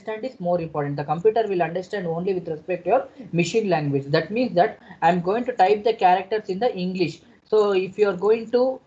understand is more important. The computer will understand only with respect to your machine language. That means that I'm going to type the characters in the English. So if you are going to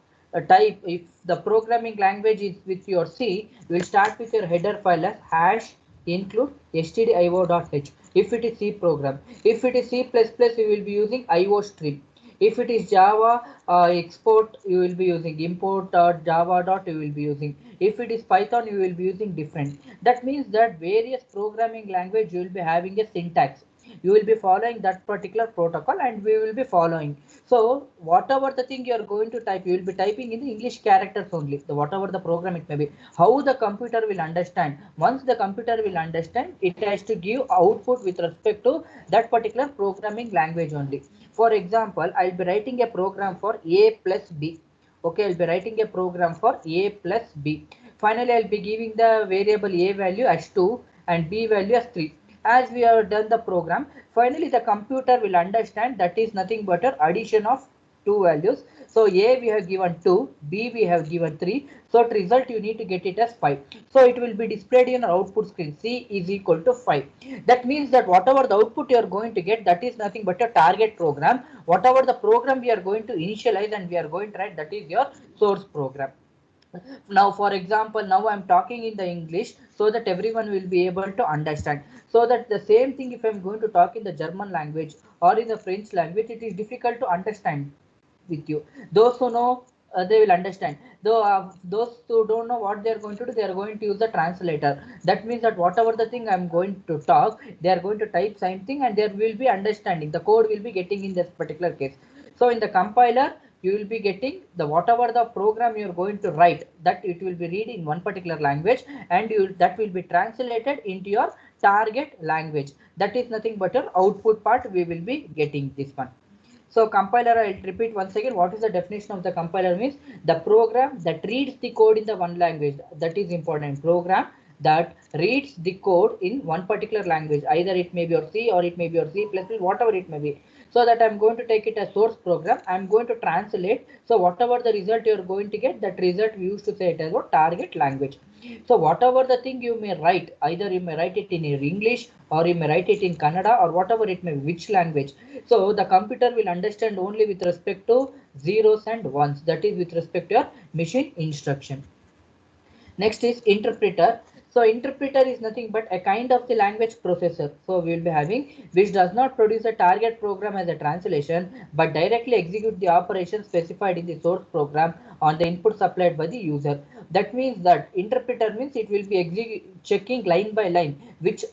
type, if the programming language is with your C, you will start with your header file as hash include stdio.h if it is C program. If it is C++, you will be using IO stream. If it is Java export, you will be using import.java. You will be using. If it is Python, you will be using different. That means that various programming language you will be having a syntax. You will be following that particular protocol, and we will be following. So whatever the thing you are going to type, you will be typing in the English characters only. The whatever the program it may be. How the computer will understand. Once the computer will understand, it has to give output with respect to that particular programming language only. For example, I'll be writing a program for A plus B. Okay, I'll be writing a program for A plus B. Finally, I'll be giving the variable A value as 2 and B value as 3. As we have done the program, finally the computer will understand that is nothing but an addition of two values. So A we have given 2, B we have given 3. So to result you need to get it as 5. So it will be displayed in our output screen. C is equal to 5. That means that whatever the output you are going to get, that is nothing but a target program. Whatever the program we are going to initialize and we are going to write, that is your source program. Now for example, now I'm talking in the English so that everyone will be able to understand. So that the same thing, if I'm going to talk in the German language or in the French language, it is difficult to understand with you. Those who know, they will understand. Though those who don't know what they are going to do, they are going to use the translator. That means that whatever the thing I'm going to talk, they are going to type same thing and there will be understanding. The code will be getting in this particular case. So in the compiler, you will be getting the whatever the program you are going to write, that it will be read in one particular language, and that will be translated into your target language. That is nothing but your output part. We will be getting this one. So compiler, I'll repeat once again, what is the definition of the compiler means? The program that reads the code in the one language. That is important. Program that reads the code in one particular language. Either it may be your C or it may be your C++, whatever it may be. So that I'm going to take it as source program. I'm going to translate. So whatever the result you're going to get, that result we used to say it as a target language. So whatever the thing you may write, either you may write it in your English or you may write it in Kannada or whatever it may be, which language. So the computer will understand only with respect to zeros and ones. That is with respect to your machine instruction. Next is interpreter. So interpreter is nothing but a kind of the language processor. So we will be having, which does not produce a target program as a translation, but directly execute the operation specified in the source program on the input supplied by the user. That means that interpreter means it will be checking line by line which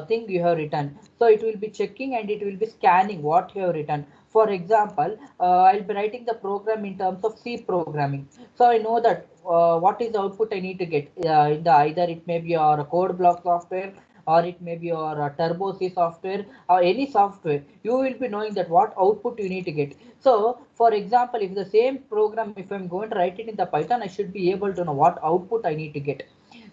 thing you have written. So it will be checking and it will be scanning what you have written. For example, I'll be writing the program in terms of C programming. So I know that what is the output I need to get in the, either it may be your code block software or it may be your turbo C software or any software. You will be knowing that what output you need to get. So for example, if the same program, if I'm going to write it in the Python, I should be able to know what output I need to get.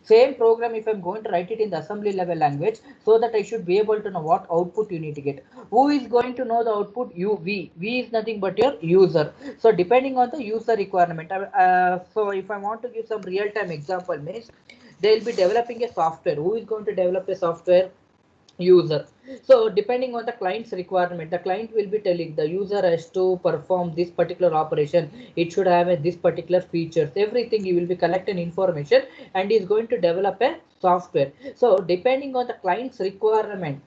Same program, if I'm going to write it in the assembly level language, so that I should be able to know what output you need to get. Who is going to know the output? You. V is nothing but your user. So depending on the user requirement. So if I want to give some real-time example, means they'll be developing a software. Who is going to develop a software? User. So depending on the client's requirement, the client will be telling the user has to perform this particular operation, it should have this particular features, everything you will be collecting information and is going to develop a software. So depending on the client's requirement,